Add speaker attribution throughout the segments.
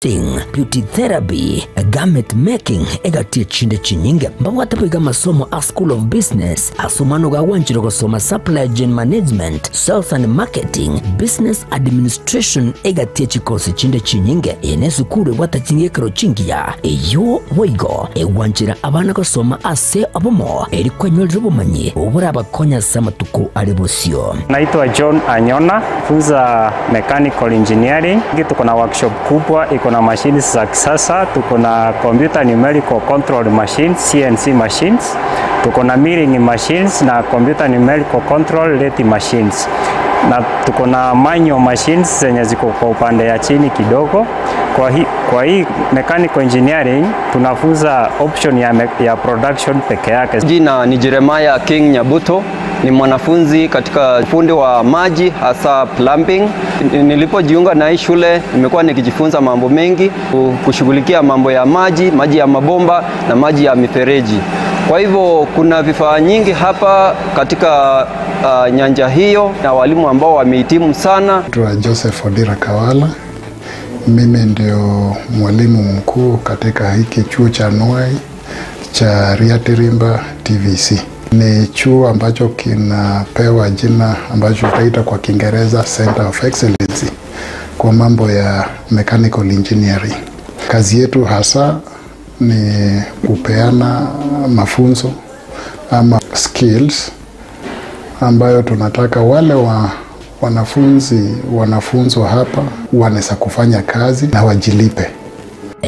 Speaker 1: beauty therapy, garment making egatie chinde chinyinge mbawata piga masomo a School of Business asomano ga wanchiro kusoma supply chain management, sales and marketing, business administration egatie chikosi chinde chinyinge enesu kure wata chingekero chingia eyo woigo wanchira abana kusoma ase abomo erikwa nyolero bumanyi obura abakonya samatuko alibosio.
Speaker 2: Naitwa John Anyona, funza mechanical engineering. Tuko na workshop kubwa, iko na machines za kisasa, tuko na computer numerical control machines, CNC machines, tuko na milling machines na computer numerical control lathe machines, na tuko na manual machines zenye ziko kwa upande ya chini kidogo. Kwa hii mechanical engineering tunafunza option ya production peke yake.
Speaker 3: Jina ni Jeremiah King Nyabuto, ni mwanafunzi katika fundi wa maji hasa plumbing. Nilipojiunga na hii shule nimekuwa nikijifunza mambo mengi kushughulikia mambo ya maji ya mabomba na maji ya mifereji. Kwa hivyo kuna vifaa nyingi hapa katika nyanja hiyo na walimu ambao wamehitimu sana.
Speaker 4: Joseph Odira Kawala, mimi ndio mwalimu mkuu katika hiki chuo cha Nwai cha Riatirimba TVC. Ni chuo ambacho kinapewa jina ambacho tutaita kwa Kiingereza Center of Excellence kwa mambo ya mechanical engineering. Kazi yetu hasa ni kupeana mafunzo ama skills ambayo tunataka wale wanafunzwa hapa wanaweza kufanya kazi na wajilipe.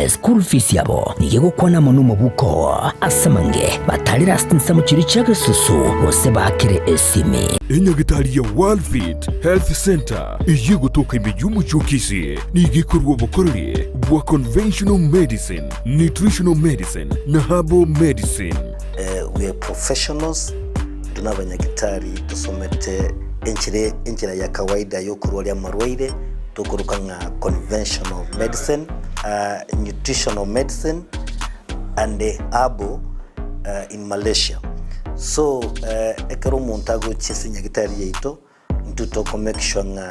Speaker 1: School fees yabo nigego kwana monumo buko asamange batalira stinsa mu kiri cyage susu bose bakire esimi
Speaker 5: enyagitari ya Walfit Health Center iye gutoka imijyu cyokisi nigikorwa bukorere bwa conventional medicine, nutritional medicine na herbal medicine.
Speaker 6: We are professionals, tunabanyagitari tusomete enchira ya kawaida yo kurwalya marwaire tukuruka nka conventional medicine, nutritional medicine and herbal in Malaysia. So ekero montago chisinya gitari yeito ntutoko make sure nga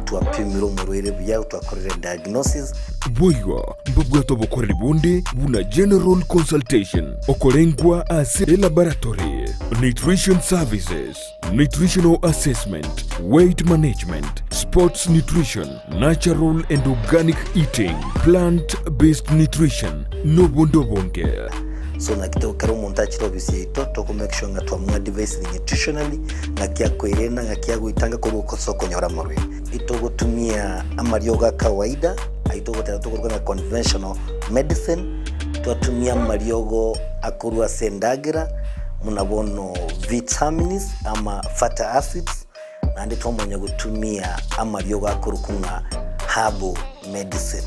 Speaker 6: tuapimira umurwire bya twakorera diagnosis.
Speaker 5: Boywa mbabwato bokorera bonde buna general consultation okorengwa as laboratory, nutrition services, nutritional assessment, weight management, sports nutrition, natural and organic eating, plant-based nutrition, no bondo bonge.
Speaker 6: So na kitoko kero montachiro bisito toko make sure nga twamwa device nutritionally na kia kwerena nga kia guitanga ko soko nyora morwe itogo tumia amaryoga kawaida aitogo tatoko na conventional medicine twatumia maryogo akurwa sendagira munabono vitamins ama fatty acids na ndi twamanya gutumia amaryoga akurukunga herbal medicine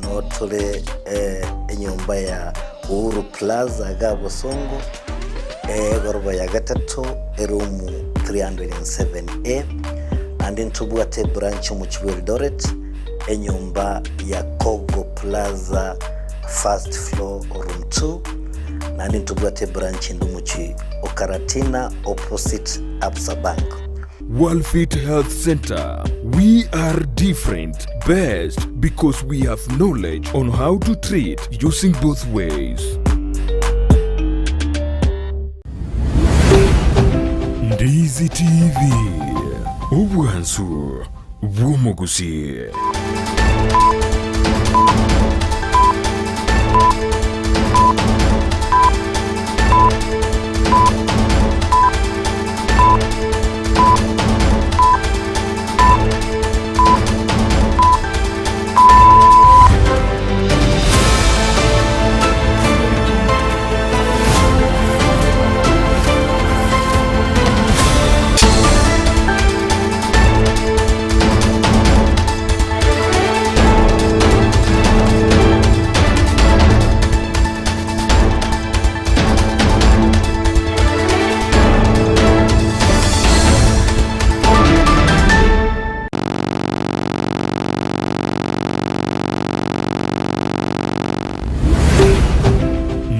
Speaker 6: no tole enyomba ya Uhuru Plaza Gabo Songo goroba ya gatatu erumu 307A and ntubwate branch mu Eldoret enyumba ya Kogo Plaza first floor room 2 na ntubwate branch ndumuchi Okaratina opposite Absa Bank.
Speaker 5: Walfit Health Center. We are different, best because we have knowledge on how to treat using both ways. Ndizi TV. Ubwansu bw'omuguzi.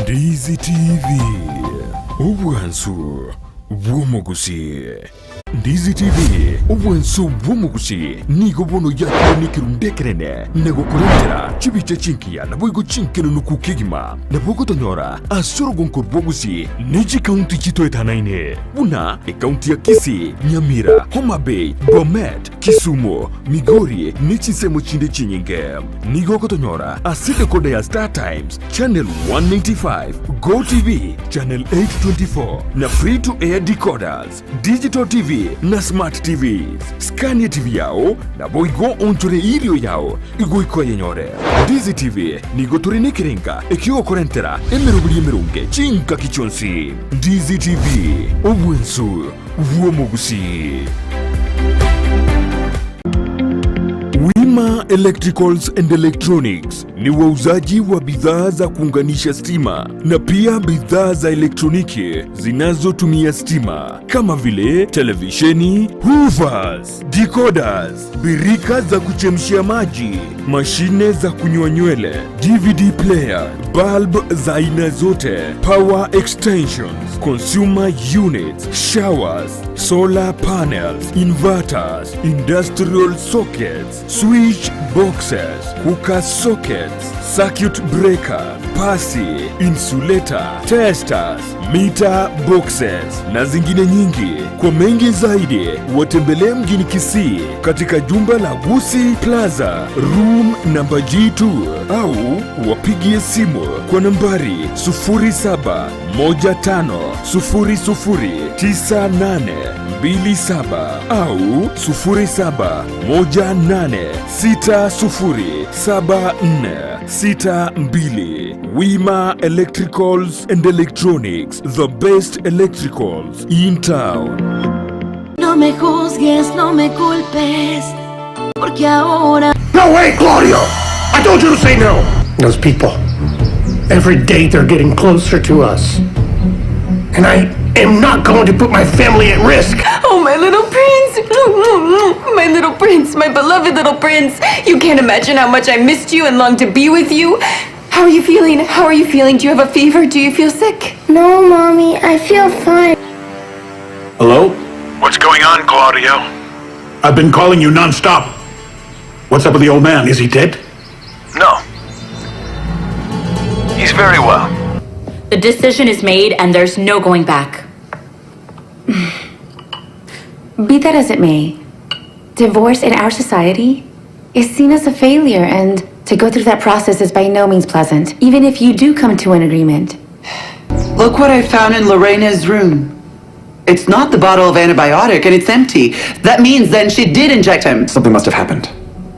Speaker 5: Ndizi TV. Ubwansu bw'omuguzi. Ndizi TV obwenso bw'omugusi nigo bono yakirundekerene negokorentera chibiche chinkiya naboigo chinkeno nukukigima nabogotonyora asorogonkor bwogusi niji kaunti chitoetanaine buna kaunti ya Kisii, Nyamira, Homa Bay, Bomet, Kisumu, Migori nichisemo chinde chinyinge nigogotonyora aside kode ya Star Times Channel 195, Go TV Channel 824 na free to air decoders, Digital TV na Smart TVs. Scania TV yao na boigo onchore irio yao igoiko yenyore. Ndizi TV nigo turine kirenga ekigo korentera emerunge chinka kichonsi. Ndizi TV obwensu uomogusi. Wima Electricals and Electronics ni wauzaji wa bidhaa za kuunganisha stima na pia bidhaa za elektroniki zinazotumia stima kama vile televisheni, hoovers, decoders, birika za kuchemshia maji, mashine za kunywa nywele, DVD player, bulb za aina zote, power extensions, consumer units, showers, solar panels, inverters, industrial sockets, switch boxes, hookah sockets, circuit breaker, pasi, insulator, testers, meter boxes na zingine nyingi. Kwa mengi zaidi watembelee mjini Kisii katika jumba la Gusii Plaza room namba G2 au wapigie simu kwa nambari 0715009827 au 0718607462. Wima Electricals and Electronics, the best electricals in town.
Speaker 7: No me juzgues, no me culpes, porque ahora...
Speaker 8: No way, Claudio! I told you to say no! Those people, every day they're getting closer to us. And I am not going to put my family at risk.
Speaker 9: Oh, my little prince! My little prince, my beloved little prince! You can't imagine how much I missed you and longed to be with you. How are you feeling? How are you feeling? Do you have a fever? Do you feel sick?
Speaker 7: No, Mommy, I feel fine.
Speaker 8: Hello? What's going on, Claudio? I've been calling you non-stop. What's up with the old man? Is he dead?
Speaker 10: No. He's very well.
Speaker 11: The decision is made and there's no going back.
Speaker 9: Be that as it may, divorce in our society is seen as a failure, and to go through that process is by no means pleasant, even if you do come to an agreement.
Speaker 12: Look what I found in Lorena's room. It's not the bottle of antibiotic and it's empty. That means then she did inject him.
Speaker 10: Something must have happened.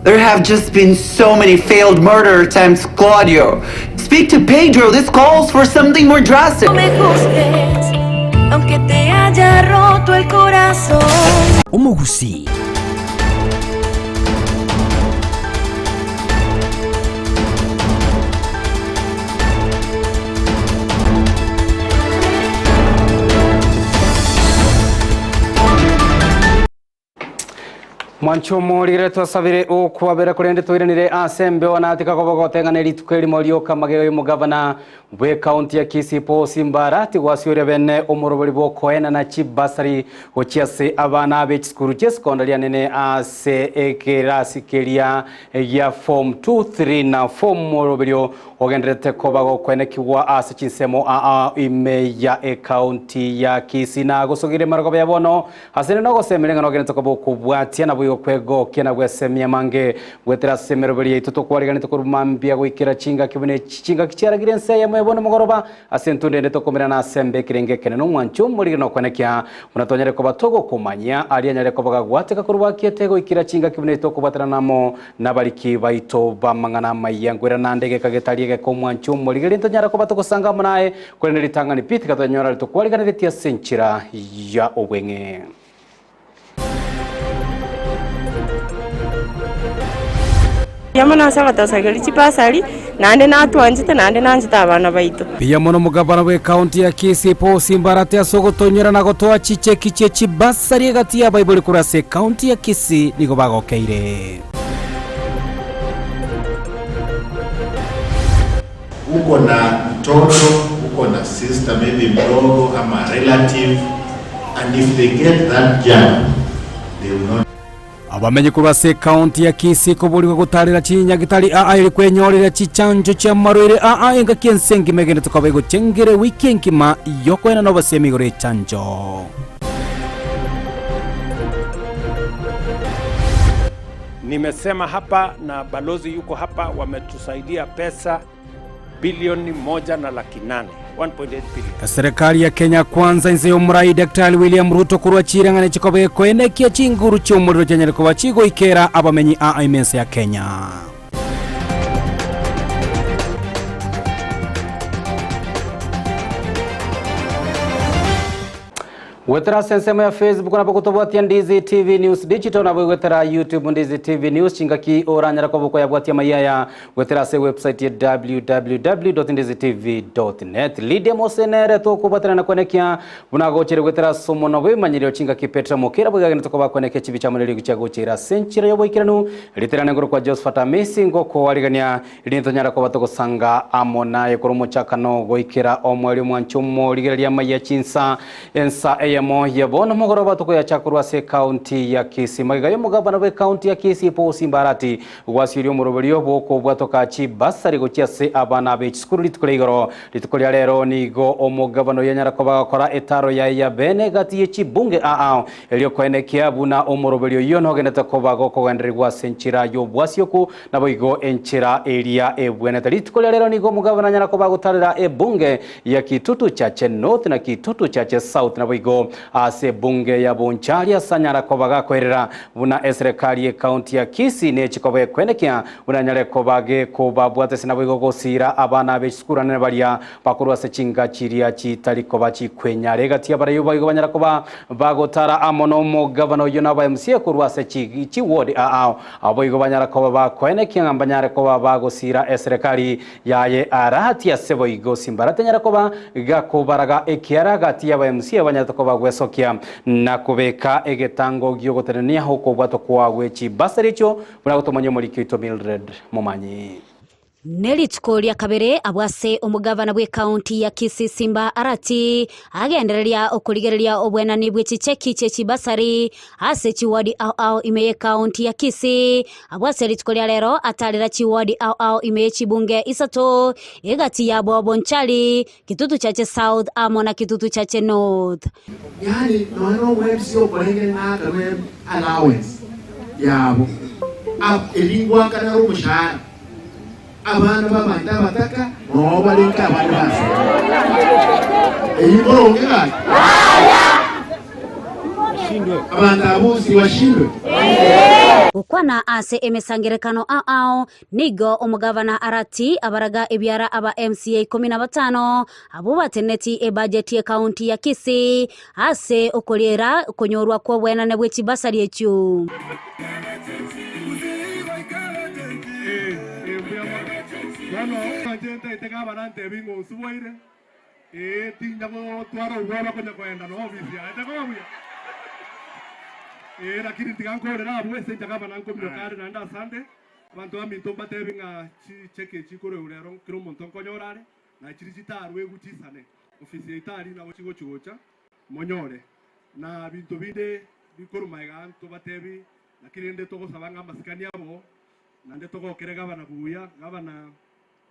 Speaker 12: There have just been so many failed murder attempts, Claudio. Speak to Pedro. This calls for something more drastic.
Speaker 7: No me juzgues, aunque te haya roto el corazón.
Speaker 1: Omogusi.
Speaker 13: Mwanchumu ligire twasabire ukwabera kurende twiranire asembe wanatika kobogotenganeri tukeri molioka mageo mugavana bwe county ya Kisii Paul Simbara tigwasiore bene omurobori bokoena na chibasari ochiase abana be chikuru chesekondari nene ase ekerasi keria ya form 2 3 na form moroberio ogendrete kobago kwenekiwa ase chinsemo ime ya county ya Kisii na gosogire marogobe yabono asene no gosemerenga no genetoko bokubwatia na kwego kena gwesemia mange gwetera semeroberi ituto kwarigana tukurumambia gwikira chinga kibone chinga kicharagira nse ya mwebono mugoroba asentunde ndeto komera na sembe kirenge kene no mwanchu muri no kwenekia unatonyere ko batogo kumanya alianyare ko bagwateka kurwa kietego ikira chinga kibone to kubatana namo nabaliki baito bamangana mayangwera nandege kagetariye ko mwanchu muri gerinto nyara ko batoko sanga munae kwene litangani pitika tonyora to kwarigana letia senchira ya obwenge.
Speaker 14: Yamana sanga tasagari chipasali nande natwanjite nande nanjita abana baito
Speaker 13: pia mono mugabana we county ya Kisii Paul Simbara asogotonyera na gotoa chiche kiche chibasari gati ya Bible kurase county ya Kisii nigo bagokeire.
Speaker 15: Uko na mtoto, uko na sister maybe mdogo ama relative And if they get that jab, they will not.
Speaker 13: Abamenye kurase county ya Kisii kuburirwa gutarira chinya gitari iri kwenyorera chichanjo cha marwere enga kiensengi megene tukabe guchengere weekend kima yokwena no basemi gore chanjo.
Speaker 16: Nimesema hapa na balozi yuko hapa, wametusaidia pesa bilioni 1.8 billion.
Speaker 13: Serikali ya Kenya kwanza inze umurai Daktari William Ruto kurwachira ngane chikobe kwenekia chinguru cy'umuriro cyanyere ko bachigo ikera abamenyi imense ya Kenya. Wetera sensema ya Facebook na bakutobwatia Ndizi TV News Digital na wetera YouTube Ndizi TV News chingaki oranyara ko boko yabwatia mayaya wetera se website ya www.ndizitv.net Lydia Mosenere to kubatana na konekia bunagochere wetera somo no bemanyiro chingaki Petra Mokera bugagene to kubakoneke chibicha muri guchagochera century yoboikiranu literane ngoro kwa Josephat Amisi ngoko waligania linto nyara ko batoko sanga amona ekoromo chakano goikera omwali mwanchumo ligeria maya chinsa ensa mo yabona mogoroba to ya chakurwa se county ya Kisii magayo mugabana we county ya Kisii po simbarati wasiriyo murobelio boko bwatoka chi basari gochia se abana be skuru litkolegoro litkolya lero nigo omugabano yanyara ko bakora etaro ya bene gati chi bunge elio koenekia buna omurobelio yono geneta ko bago ko gandrigwa senchira yo bwasioku na boigo enchira area ebwene litkolya lero nigo mugabana nyara ko bagotarira ebunge ya Kitutu Chache North na Kitutu Chache South na boigo ase bunge ya Boncharia sanyara kobaga kwerera buna serikali ya county ya Kisii ne chikobe kwenekia buna nyare kobage kobabwate sinabwo gosira abana be skurana balia pakurwa se chinga chiria chitali kobachi kwenyare gati abarayo bago banyara koba bagotara amono mo governor yona ba MCA kurwa se chi ward aboigo banyara koba kwenekia ngambanyare koba bagosira serikali yaye arati ya seboigo simbarate nyara koba gakobaraga ekiara gati ya MCA banyara koba gwesokia na kubeka egetango gyogoterania huko bwato kwa wechi basaricho buragotomanyo muri kito Mildred Momanyi
Speaker 17: Nelitkolia kabere abwase omugavana bwe county ya Kisii Simba Arati agendereria okuligereria obwenani bwe chicheki chechibasari ase chiwadi imeye county ya Kisii abwase litkolia lero atalira chiwadi imeye chibunge isato egati ya Bonchari Kitutu Chache South amona Kitutu Chache North
Speaker 8: yani no websio kolenge ngaka web allowance yabo elingwa kana rumushara abana babanda bataka nobalinka abana base eyiboronge gani abanda abuzi washindwe
Speaker 17: ukwana ase emesangerekano nigo omugavana Arati abaraga ebyara aba MCA 15 abo bateneti budget ya county ya Kisii ase okolera konyorwa kwa bwenane bwe chibasari ekyo
Speaker 18: gente tenga barante bingo suboire tinga mo twaro uwaba kwenye kwenda no ofisi ata kwa buya lakini tinga nkorera abo wese njaga bananko milokare nanda sande abantu amintomba tebinga cheke chikore urero kiro montonko nyorare na chiri chitarwe gutisane ofisi itari na chigo chugocha monyore na bintu binde bikorumaiga to batebi lakini ende togo sabanga masikani abo nande togo kerega bana buya gabana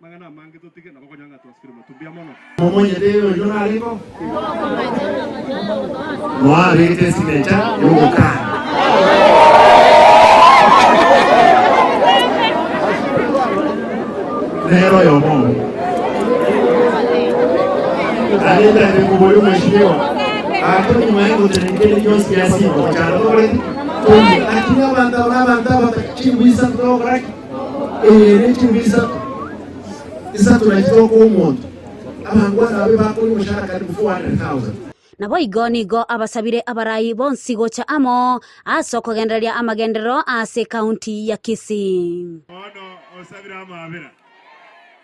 Speaker 18: magana mange tutike na bakonyanga twasikira matumbia mono
Speaker 8: momonye leo yona aliko mwa rete sinecha yoka lero yomo alenda ni kuboyo mheshimiwa akoni mwangu tenengele josi kiasi kwa chana tole lakini abanda batachimbisa tunaograki nechimbiza isa tunajitoka umuntu abangwana babe bakuri mushara karibu 400,000
Speaker 17: nabo igonigo abasabire abarayi bonsi gocha amo asoko genderia amagendero ase county ya Kisii
Speaker 18: ono osabira amabira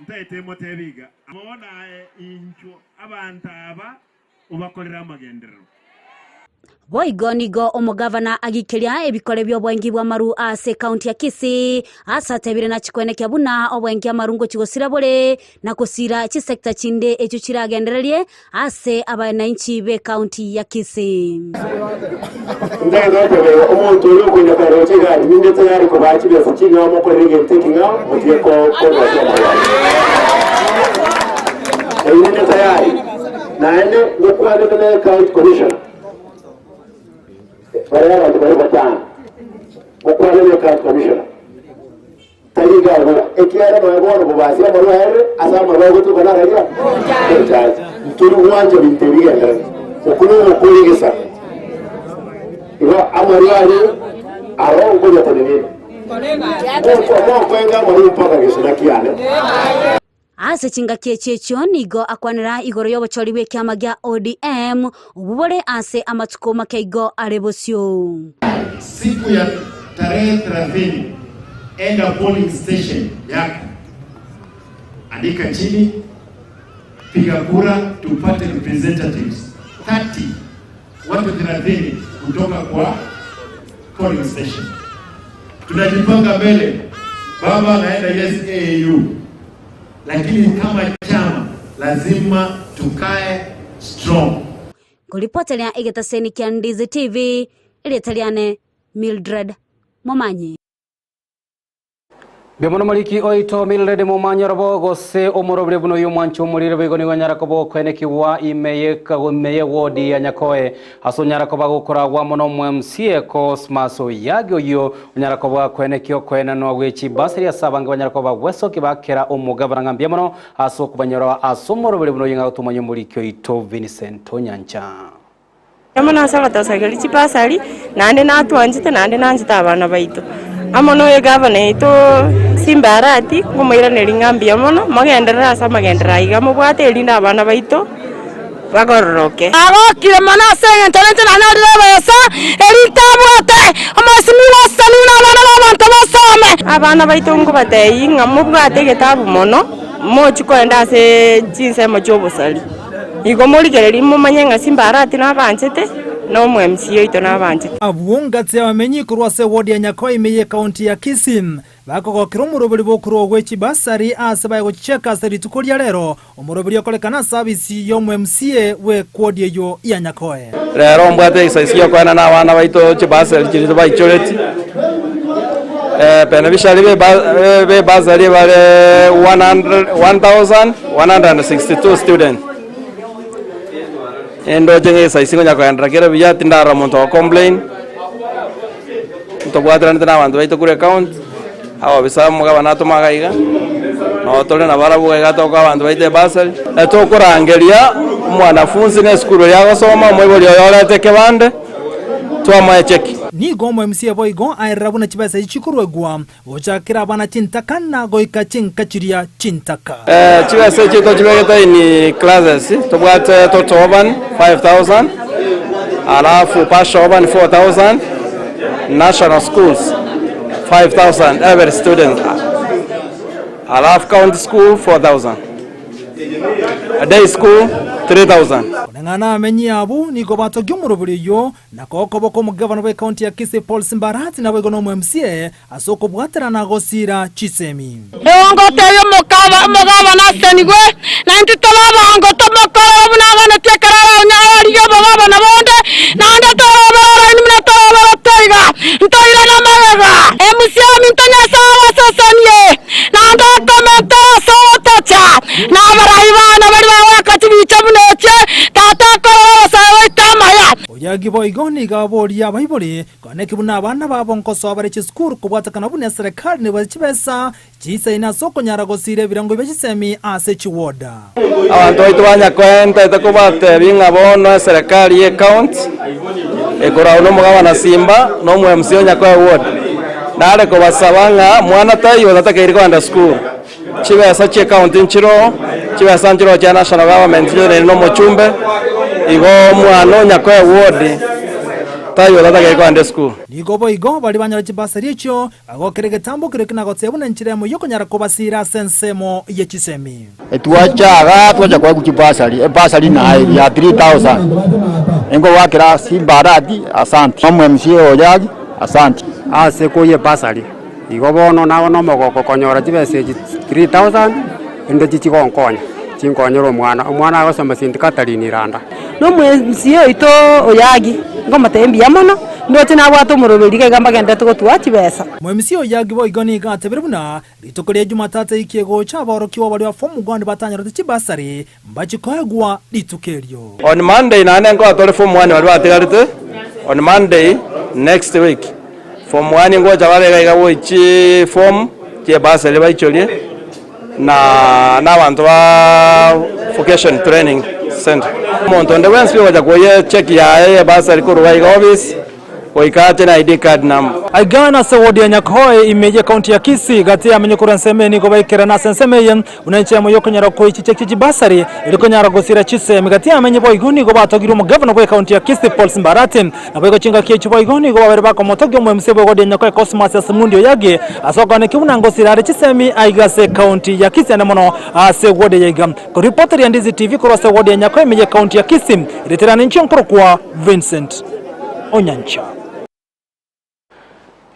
Speaker 18: ntaite motebiga amona incho abantaba ubakorera amagendero
Speaker 17: Boigo nigo omugavana agikiria ebikore by'obwengi bwa maru ase county ya Kisii asatebire na chikwene kya buna obwengi amarungo chigosira bore na kusira chi sector chinde echo chiragendererie ase abananchi be county ya Kisii.
Speaker 8: Ndego tebe omuntu uri kwenda karo chigari ninde tayari ko bachibe fuchinga mo ko rege tekinga mutiye ko ninde tayari na ene ngokwale kana county commissioner para abantu bari batanga ngokwale ne county commissioner tayiga ekiara mabona bubasi amaruhere asama bago tukana raja turi wanje binteriya okulu okuligisa iwa amaruhere aro ngoja tenene ko kwenga muri mpaka gisina kiane
Speaker 17: ase chingakie checho nigo akwanira igoro y'obochori bwe kyama gya ODM ububore ase amatuko makeigo arebosio.
Speaker 8: Siku ya tarehe 30 enda polling station yako, andika chini, piga kura, tupate representatives 30 watu 30 kutoka kwa polling station. Tunajipanga mbele, baba naenda SAU, lakini kama chama lazima tukae strong.
Speaker 17: Kulipotelea igetaseni kia Ndizi TV ilitaliane Mildred Momanyi.
Speaker 13: Biamono maliki oito Mildred Momanyi robo gose omorobire buno yumwancho murire begoni wanyara kobo kweneki wa imeye wodi ya Nyakoe aso nyara koba gukora wa mono MCA Cosmas Oyage oyo nyara koba kweneki okwena no gwechi basari asabanga wanyara koba weso kibakera omugabana ngambia mono aso kubanyora aso morobire buno yinga utumanyo muliki oito Vincent Onyancha.
Speaker 14: Yamana saba tasageli chipasali nande natwanjite nande nanjita abana baito amono ye gavana ito simbarati kumaira nelingambia mono magendera asa magendera igamo bwate elinda abana baito bagororoke agokire manase internet na nadebesa elitabwate amasimi wasani na abana babantu basome abana baito ngo bateye ngamo bwate getabu mono mochiko enda se jinse machobosali igomori gereri mumanyenga simbarati na banchete no MCA ito na banchete
Speaker 19: abungatse abamenyi kurwase wodi ya Nyakoe imeye county ya Kisii bakogokera umurobiri bokuru gwechi basari asabaye gucheka sari tukoria rero umurobiri okolekana service yo MCA we kwodi yo ya Nyakoe
Speaker 20: rero mbwate isaisiyo kwana na abana baito chibasari chirito baichoreti beneficiary be basari bare 1162 students endo jenge saisi ngonya kwa ndrakera biya tindara monto complain to bwadra ndana bantu baito kure account awa bisa muga banato magaiga no tole na barabu ga to kwa bantu baite basal to kurangeria mwanafunzi ne skulu ya gosoma mwiboli yorete kebande twama cheki
Speaker 19: ni gomo MCA boigo airabu na chibasa ichikurwegwa ochakira abana chintaka na goika chinkachiria chintaka
Speaker 20: chibasa chito chibegeta ni classes to bwate to toban 5000 alafu pashoban 4000 national schools 5000 every student alafu county school 4000 a day school 3000
Speaker 19: ngana amenyi abu niko batogyo muruburi yo nakoko boko mugavana we county ya Kisii Paul Simbarati na wegono MCA asoko bwatera na gosira chisemi
Speaker 14: eongo teyo mugavana senigwe na ntitola bango tomokora bunagana tekara nyari yo baba na bonde na ndatola ni mnatola toiga ntoira na maga MCA mintanya sawa sosanie na ndakomenta sawa tacha na baraiva na bari wakati bichamuneche tata kora sawa tamaya
Speaker 19: oyagi boigoni gaboria baibore kone kibuna abana babonko sobare chiskuru kubwatakana bune serikali ne bachibesa chisa ina soko nyara gosire birango bechisemi ase chiwoda
Speaker 20: abantu baitwanya kwenta takubate binga bono serikali ye account ekora uno mugabana Simba no mu MCA Nyakoe ward nare ko basabanga mwana tayo tatakairiko anda school chibesa che account nchiro chibesa nchiro cha national government no mochumbe igo mwana Nyakoe ward tayo tatakairiko anda school
Speaker 19: nigo boigo bali banyara chibasari echo agokerege tambo kirekina gotsebuna nchiremo yoko nyara kobasira sensemo yechisemi
Speaker 21: etwachaga twacha kwa kuchibasari basari na ya 3000 Ingo wakira Simba Arati asante. Omwe MCA Oyagi asante.
Speaker 22: Ase kuye basari. Igo bono nawo no mogoko konyora chibese 3000 ndo chichigonkonya. Chinkonyoro omwana agosoma sindikatalini randa.
Speaker 14: No MCA ito Oyagi ngoma tembi amono ndoche nabwato muroberi kegamba gende tugotua chibesa.
Speaker 19: MCA Oyagi boigoni gatebere buna ritokoria Jumatatu ikiego chaborokiwa bali wa fomu gwandi batanyara chibasari mbachikoegwa litukerio.
Speaker 20: On Monday nane ngo atore form 1 wali batigarite. On Monday next week form 1 ngo chabare igawo ichi form che basari baicholie na abantu ba vocation training center. Monto nde wensi waja kuye check ya basari kuruwa iga office oikate na ID card number.
Speaker 19: Aigana se wodi ya Nyakoi imeje kaunti ya Kisii gati ya menyukura nseme ni gobaikera na senseme unanchi ya moyo konyara ko ichicheki basari iliko nyara gosira chise migati ya menye boiguni go batogiro mu governor wa kaunti ya Kisii Paul Simbarati na boigo chinga kiechu boiguni go baberba ko motogyo mu MCA wodi ya Nyakoi Cosmas Asimundi Oyagi asoka ne kibuna ngosira ari chisemi aigase kaunti ya Kisii na mono ase wodi ya Igam ko reporter ya Ndizi TV ko se wodi ya Nyakoi imeje kaunti ya Kisii ilitirana nchi nkuru kwa Vincent Onyancha.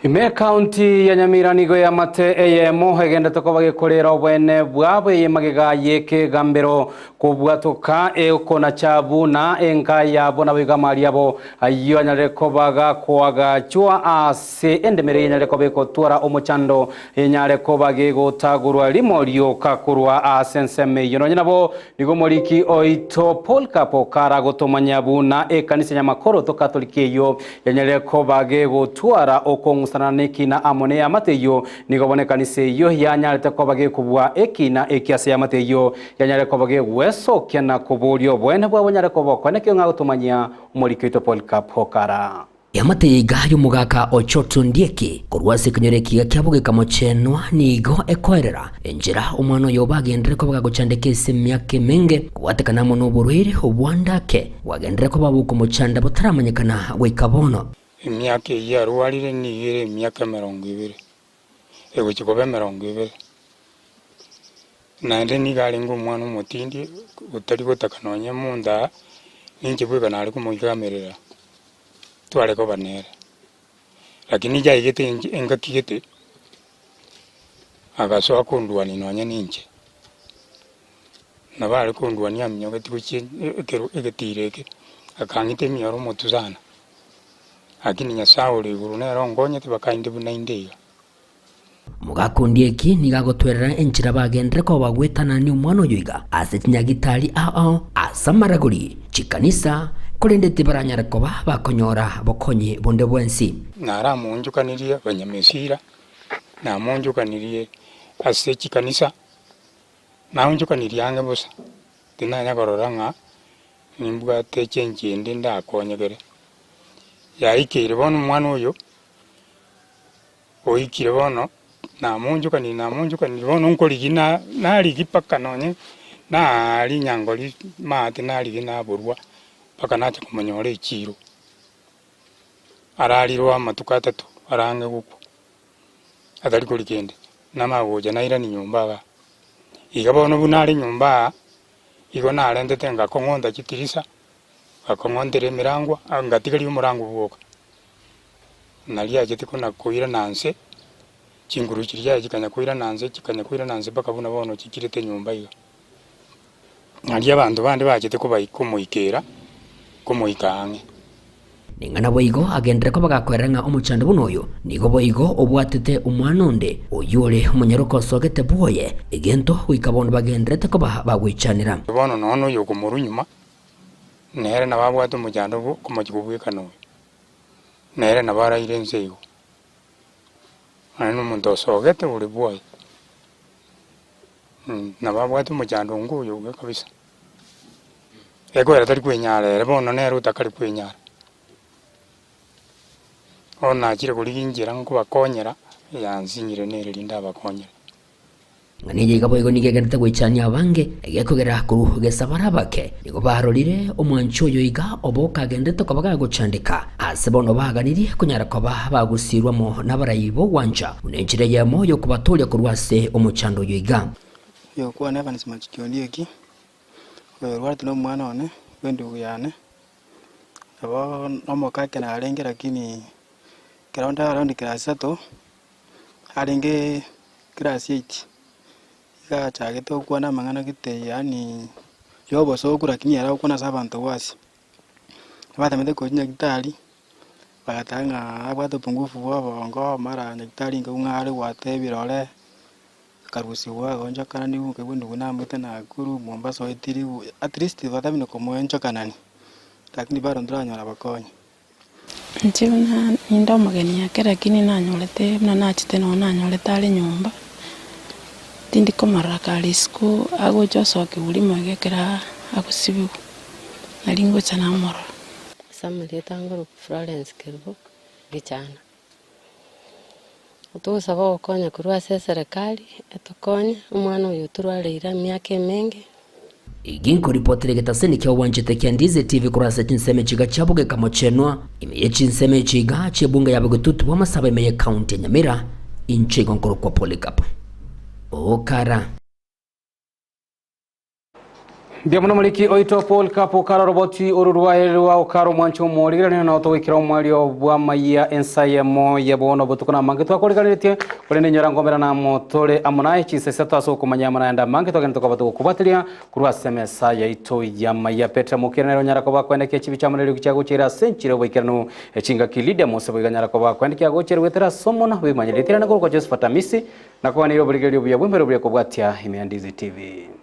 Speaker 13: Ime county ya Nyamira nigo ya mate eyemo hegenda toko bagikorera obwene bwabwe yemagiga yeke gambero kubwatoka eukona chabu na enka yabo na biga mariabo ayo anyareko baga kwaga chua ase endemere anyareko beko twara omuchando anyareko bagego tagurwa limo lyoka kurwa asenseme yono nyabo nigo moriki oito polka pokara gotomanyabu na ekanisa nyamakoro to katolike yo anyareko bagego twara okong sananiki na amone ya mateyo nigobone kanise yo yanyarete ko bage kubwa ekina ekiase ya mateyo yanyare ko bage weso kena kuburio bwene bwa bonyare ko bokone kyo ngagutumanya umurikito polka pokara
Speaker 1: Yamate igayo mugaka Ochoto Ndieki kurwase kinyoreki kyabuge kamochenwa nigo ekoerera enjira umwana yobagendere ko bagaguchandeke semyake menge kuwatekana mono burwire obwandake wagendere ko babuko muchanda butaramanyekana wekabono
Speaker 23: imyaka yarwarire nigire imyaka 20 ego kikobe 20 nande nigari ngo umwana umutindi utari gutakanonye munda ninje bwiga nari kumugamerera tware ko banera lakini jayigete engakigete agaso akundwa ninonye ninje nabare kundwa ni amnyoga tuchi egetireke akangite miyoro mutuzana akini nyasauri gurunero ngonye tibakainde bunaindeyo
Speaker 1: Mugakundieki nigagotwerera enchira bagendere ko bagwetana ni umwana yoiga ase kinyagitari asamaraguri chikanisa kolendete baranyara ko bakonyora bokonye bonde bwensi
Speaker 23: nara munjukanirie banyamesira na munjukanirie ase chikanisa na munjukanirie ange busa tinanya gororanga nimbwa techenje ndinda akonyegere yaikire bono mwana uyo oikire bono na munjukani bono nkoligina nali gipaka nonye na ali nyangoli mate nali gina burwa paka nacha kumonyore ichiro aralirwa matuka 3 arange guko atari kulikende namagoja naira ni nyumba ba igabono bunali nyumba igo narendete ngakongonda chitirisa akongondere mirangwa angatikali umurango buoka nalia jete kuna kuira nanse chinguru chiriya chikanya kuira nanse baka buna bono chikirete nyumba iyo nalia bantu bandi bajete kuba ikumuikera kumuikange
Speaker 1: ningana boigo agendere ko bagakwerenga omuchando bunoyo nigo boigo obwatete umwanonde oyore umunyaroko sogete boye egento wikabono bagenderete ko bagwichanira
Speaker 23: bono nono yo kumuru nyuma nere na babwate umujando bwo kumajibubweka no nere na bara irenzeyo ano muntu sogete uri boye na babwate umujando nguyo kabisa ego era tari kwenyara bono nere utakari kwenyara ona kire kuliginjira ngo bakonyera yanzinyire nere linda bakonyera
Speaker 1: Nganije igaboigo nigegerete gwichania abange egekogera kuru gesabara bake nigo barorire omwancho yoiga oboka agendete ko bagaguchandika ase bono baganiriye kunyara ko bagusirwa mo nabarayibo wanja unenjire ya moyo kubatolya kurwase omuchando yoiga
Speaker 24: yo kwa neva nismachikioni eki rwarte no mwana one wendi uyane
Speaker 2: abo nomokake na arenge lakini kironda around class 3 arenge class 8 ikachagete okwana mang'ana gite yani yobo soku lakini ara okwana sabantu wasi batamete konya gitari bagatanga abwato pungufu wabongo mara gitari ngung'are gwate birore karusi wagonja kana ni ukebundu na mute na kuru Mombasa etiri at least batamino komoencho kanani lakini bado nduranyora bakonye
Speaker 3: njibona ndo mageni yake lakini nanyorete na nachite no nanyorete ari nyumba tindi komara kali school ago josoke ulimo gekera agusibu nalingo chana moro
Speaker 4: samali tangoro Florence Kirbo gichana utusaba okonya kurwa serikali etokonya umwana uyu turwalira myaka mengi
Speaker 1: iginko ripotire getaseni kya wanjete kya Ndize TV kurasa chinseme chiga chabuge kamochenwa imeye chinseme chiga chebunga yabe gututu wamasaba imeye county ya Nyamira inche gonkoro kwa Polycarp okara
Speaker 13: Bia muno muliki oito Polycarp okara roboti orurwairwa okaro mwancho morigirane na otowikira omwario bwa maiya ensayemo yebono butukuna mange twakoriganirite kurene nyora ngomera na motore amonaye chisese twaso kumanya mananda mange twagenda tukabatu kubatiria kurwa semesa ya ito ya maiya Petra mukirane nyara ko bakwendeke chibicha muliri kuchago chira senchire bwikirano echinga kilide mose bwiganyara ko bakwendeke agochero wetera somo na bimanyirite na ko Joseph Tamisi na kwa niro burigerio bya bwembero bya kubwatia imeandizi TV.